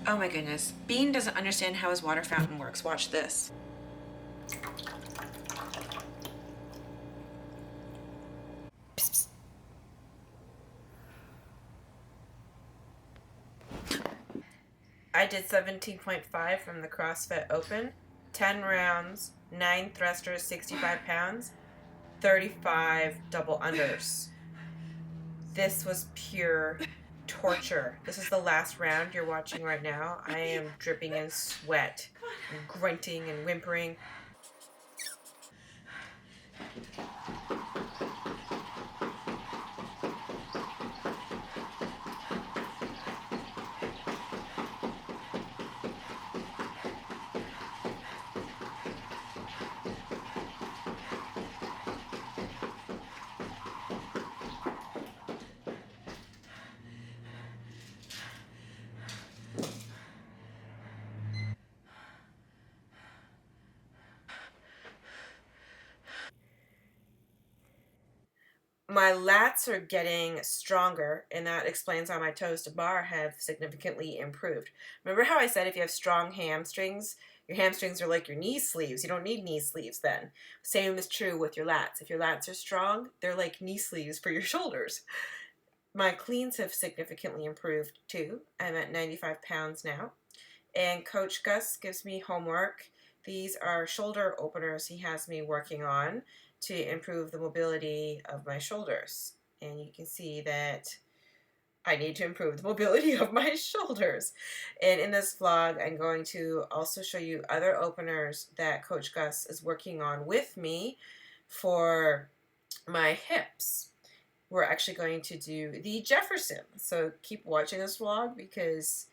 Oh my goodness. Bean doesn't understand how his water fountain works. Watch this. Psst, psst. I did 17.5 from the CrossFit Open. 10 rounds, 9 thrusters, 65 pounds, 35 double unders. This was pure torture. This is the last round you're watching right now. I am dripping in sweat and grunting and whimpering. My lats are getting stronger, and that explains why my toes to bar have significantly improved. Remember how I said if you have strong hamstrings, your hamstrings are like your knee sleeves. You don't need knee sleeves then. Same is true with your lats. If your lats are strong, they're like knee sleeves for your shoulders. My cleans have significantly improved too. I'm at 95 pounds now. And Coach Gus gives me homework. These are shoulder openers he has me working on to improve the mobility of my shoulders. And you can see that I need to improve the mobility of my shoulders. And in this vlog, I'm going to also show you other openers that Coach Gus is working on with me for my hips. We're actually going to do the Jefferson. So keep watching this vlog because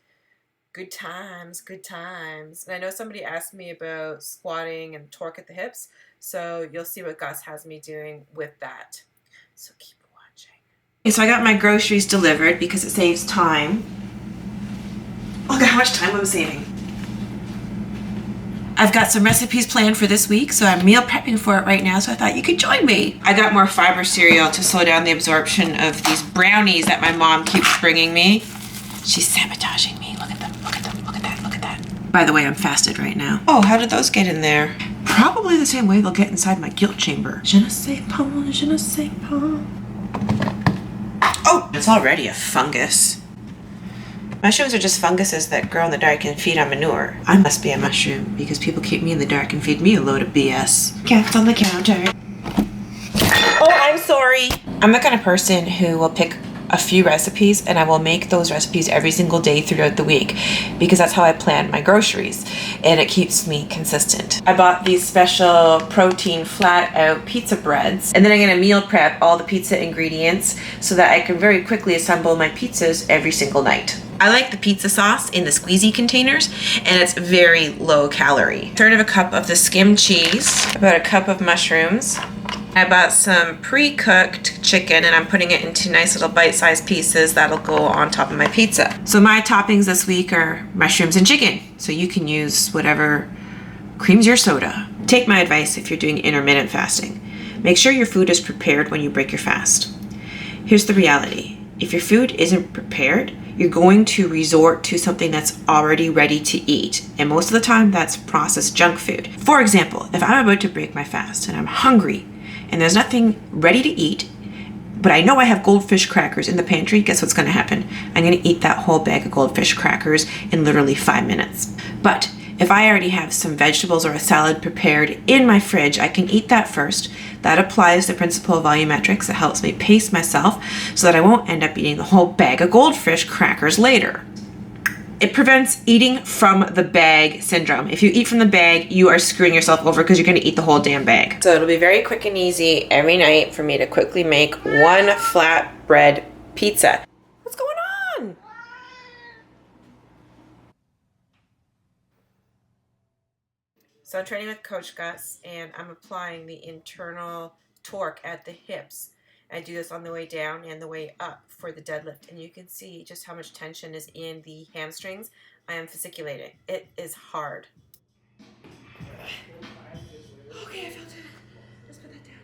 good times, good times. And I know somebody asked me about squatting and torque at the hips, so you'll see what Gus has me doing with that. So keep watching. Okay, so I got my groceries delivered because it saves time. Look at how much time I'm saving. I've got some recipes planned for this week, so I'm meal prepping for it right now, so I thought you could join me. I got more fiber cereal to slow down the absorption of these brownies that my mom keeps bringing me. She's sabotaging me. Look at them, look at them, look at that, look at that. By the way, I'm fasted right now. Oh, how did those get in there? Probably the same way they'll get inside my guilt chamber. Je ne sais pas, je ne sais pas. Oh, it's already a fungus. Mushrooms are just funguses that grow in the dark and feed on manure. I must be a mushroom because people keep me in the dark and feed me a load of BS. Cats on the counter. Oh, I'm sorry. I'm the kind of person who will pick a few recipes and I will make those recipes every single day throughout the week because that's how I plan my groceries and it keeps me consistent. I bought these special protein flat out pizza breads and then I'm going to meal prep all the pizza ingredients so that I can very quickly assemble my pizzas every single night. I like the pizza sauce in the squeezy containers and it's very low calorie. A third of a cup of the skim cheese, about a cup of mushrooms. I bought some pre-cooked chicken and I'm putting it into nice little bite-sized pieces that'll go on top of my pizza. So my toppings this week are mushrooms and chicken. So you can use whatever creams your soda. Take my advice if you're doing intermittent fasting. Make sure your food is prepared when you break your fast. Here's the reality. If your food isn't prepared, you're going to resort to something that's already ready to eat. And most of the time that's processed junk food. For example, if I'm about to break my fast and I'm hungry, and there's nothing ready to eat, but I know I have goldfish crackers in the pantry, guess what's going to happen? I'm going to eat that whole bag of goldfish crackers in literally 5 minutes. But if I already have some vegetables or a salad prepared in my fridge, I can eat that first. That applies the principle of volumetrics. It helps me pace myself so that I won't end up eating the whole bag of goldfish crackers later. It prevents eating from the bag syndrome. If you eat from the bag, you are screwing yourself over because you're going to eat the whole damn bag. So it'll be very quick and easy every night for me to quickly make one flatbread pizza. What's going on? So I'm training with Coach Gus and I'm applying the internal torque at the hips. I do this on the way down and the way up for the deadlift. And you can see just how much tension is in the hamstrings. I am fasciculating. It is hard. Okay, I felt it. Just put that down.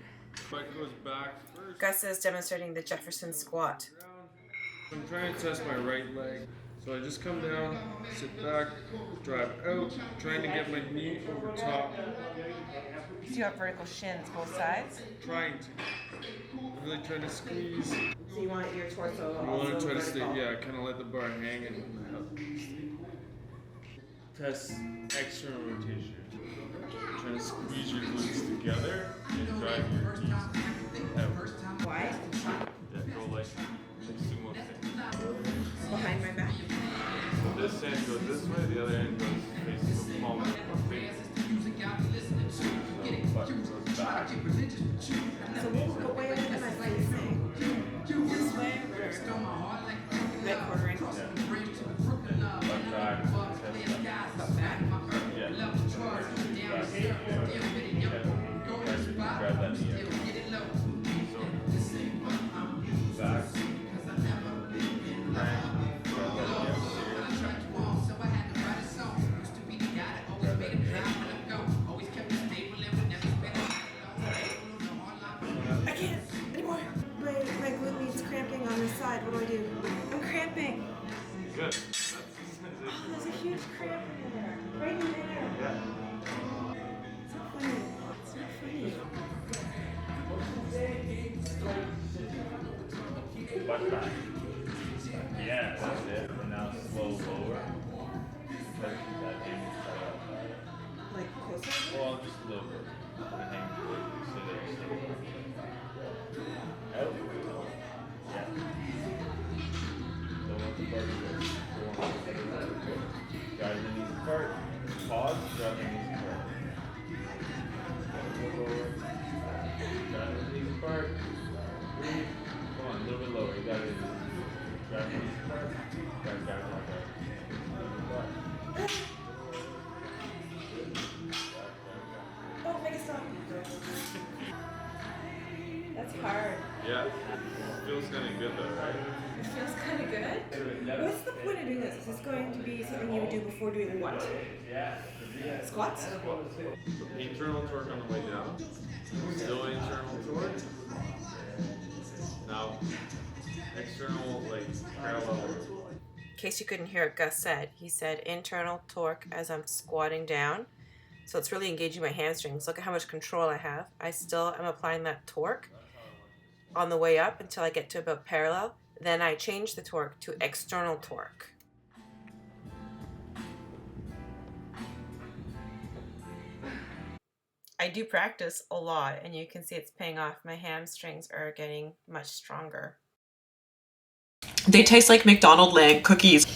Mike goes back first. Gus is demonstrating the Jefferson squat. I'm trying to test my right leg. So I just come down, sit back, drive out, trying to get my knee over top. So you have vertical shins both sides? Trying to. I'm really trying to squeeze. So you want your torso I want to try to stay, yeah, kind of let the bar hang and test external rotation. Trying to squeeze your glutes together and drive your knees out. Why? Yeah, go like sumo stance. Behind my back. So this end goes this way, the other end goes facing the palm of the face. So butt goes back. So what way am I facing? This way or right quarter angle? Yeah. Butt back. Butt back? Yeah. Grab that knee out. So back. I can't anymore. My glute meat's cramping on this side. What do? I'm cramping. Good. Oh, there's a huge cramp in there. Right in there. Yeah. It's not funny. It's not funny. Butt back. Yeah, that's it. And now slow lower. That hang Like closer? well, just a little bit. And hang so that you stay. Out. Yeah. Don't let the bar go. Drive the knees apart. Pause. Drive the knees apart. Drive the knees apart. Breathe. Come on, a little bit lower. You got it. Drive the knees apart. Drive. Oh, make it stop. That's hard. Yeah. Feels kind of good though, right? It feels kind of good. What's the point of doing this? Is this going to be something you would do before doing what? Squats? Internal torque on the way down. Still internal torque. Now, external, like, parallel. In case you couldn't hear what Gus said, he said internal torque as I'm squatting down. So it's really engaging my hamstrings. Look at how much control I have. I still am applying that torque on the way up until I get to about parallel. Then I change the torque to external torque. I do practice a lot, and you can see it's paying off. My hamstrings are getting much stronger. They taste like McDonald's leg cookies.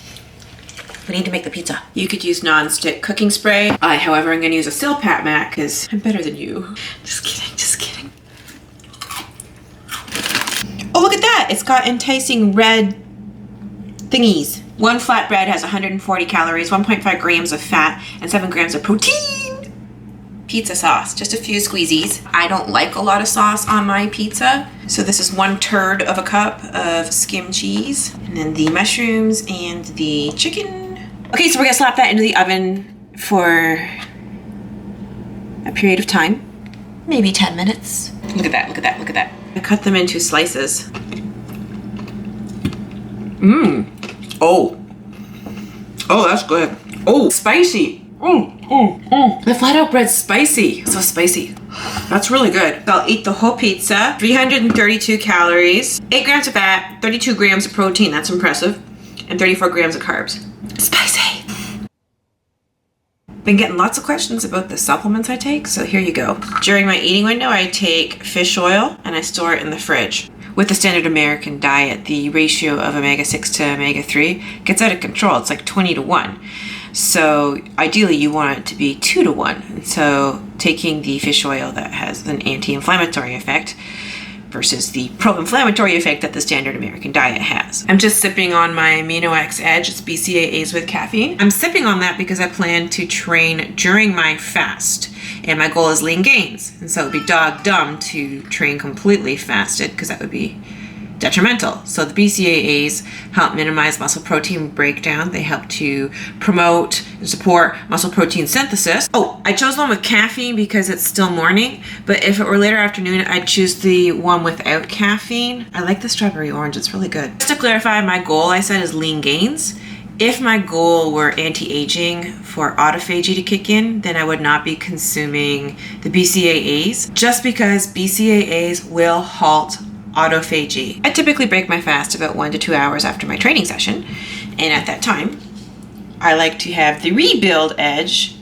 We need to make the pizza. You could use non-stick cooking spray. However, I'm gonna use a Silpat mat because I'm better than you. Just kidding, just kidding. Oh, look at that. It's got enticing red thingies. One flatbread has 140 calories, 1.5 grams of fat, and 7 grams of protein. Pizza sauce, just a few squeezies. I don't like a lot of sauce on my pizza, so this is 1/3 of a cup of skim cheese, and then the mushrooms and the chicken. Okay, so we're gonna slap that into the oven for a period of time, maybe 10 minutes. Look at that, look at that, look at that. I cut them into slices. Oh. Oh, that's good. Oh, spicy. The flat out bread's spicy. So spicy. That's really good. I'll eat the whole pizza. 332 calories, 8 grams of fat, 32 grams of protein. That's impressive. And 34 grams of carbs. Spicy. Been getting lots of questions about the supplements I take, so here you go. During my eating window, I take fish oil and I store it in the fridge. With the standard American diet, the ratio of omega-6 to omega-3 gets out of control. It's like 20-1. So ideally you want it to be 2-1. And so taking the fish oil that has an anti-inflammatory effect versus the pro-inflammatory effect that the standard American diet has. I'm just sipping on my Amino X Edge. It's BCAAs with caffeine. I'm sipping on that because I plan to train during my fast. And my goal is lean gains. And so it would be dog dumb to train completely fasted because that would be detrimental. So the BCAAs help minimize muscle protein breakdown. They help to promote and support muscle protein synthesis. Oh, I chose one with caffeine because it's still morning, but if it were later afternoon, I'd choose the one without caffeine. I like the strawberry orange, it's really good. Just to clarify, my goal I said is lean gains, If my goal were anti-aging for autophagy to kick in, then I would not be consuming the BCAAs, just because BCAAs will halt autophagy. I typically break my fast about 1 to 2 hours after my training session, and at that time, I like to have the rebuild edge.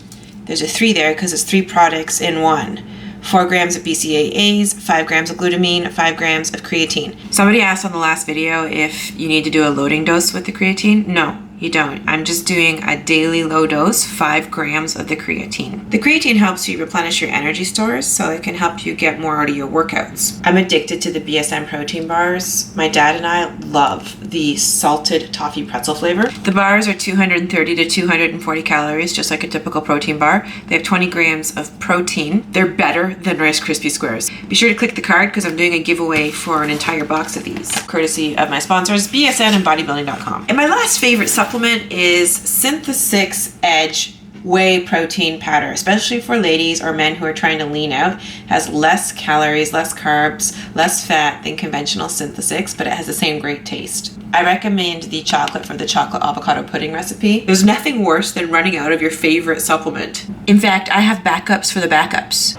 There's a 3 there because it's 3 products in 1. 4 grams of BCAAs, 5 grams of glutamine, 5 grams of creatine. Somebody asked on the last video if you need to do a loading dose with the creatine. No, you don't. I'm just doing a daily low dose, 5 grams of the creatine. The creatine helps you replenish your energy stores, so it can help you get more out of your workouts. I'm addicted to the BSN protein bars. My dad and I love the salted toffee pretzel flavor. The bars are 230 to 240 calories, just like a typical protein bar. They have 20 grams of protein. They're better than Rice Krispie Squares. Be sure to click the card because I'm doing a giveaway for an entire box of these, courtesy of my sponsors, BSN and bodybuilding.com. And my last favorite supplement is Synthesix Edge Whey Protein Powder, especially for ladies or men who are trying to lean out. It has less calories, less carbs, less fat than conventional Synthesix, but it has the same great taste. I recommend the chocolate from the chocolate avocado pudding recipe. There's nothing worse than running out of your favorite supplement. In fact, I have backups for the backups.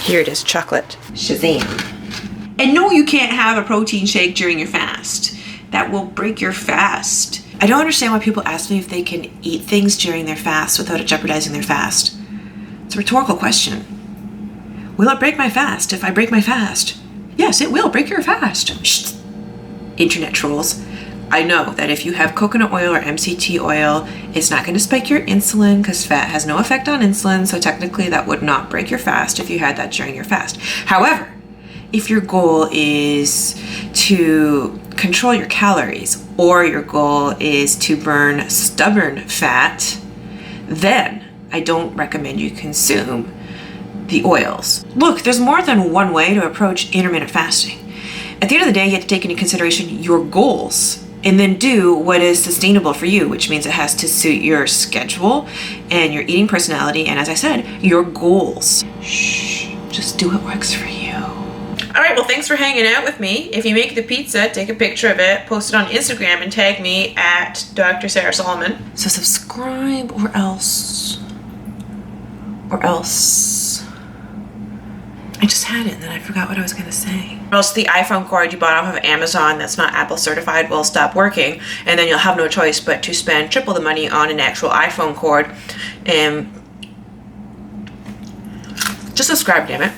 Here it is, chocolate. Shazam. And no, you can't have a protein shake during your fast. That will break your fast. I don't understand why people ask me if they can eat things during their fast without it jeopardizing their fast. It's a rhetorical question. Will it break my fast if I break my fast? Yes, it will break your fast. Shh. Internet trolls. I know that if you have coconut oil or MCT oil, it's not going to spike your insulin because fat has no effect on insulin, so technically that would not break your fast if you had that during your fast. However, if your goal is to control your calories or your goal is to burn stubborn fat, then I don't recommend you consume the oils. Look, there's more than one way to approach intermittent fasting. At the end of the day, you have to take into consideration your goals and then do what is sustainable for you, which means it has to suit your schedule and your eating personality, and as I said, your goals. Shh, just do what works for you. All right, well, thanks for hanging out with me. If you make the pizza, take a picture of it, post it on Instagram, and tag me at Dr. Sarah Solomon. So subscribe or else. I just had it and then I forgot what I was gonna say. Or else the iPhone cord you bought off of Amazon that's not Apple certified will stop working, and then you'll have no choice but to spend triple the money on an actual iPhone cord. And just subscribe, damn it.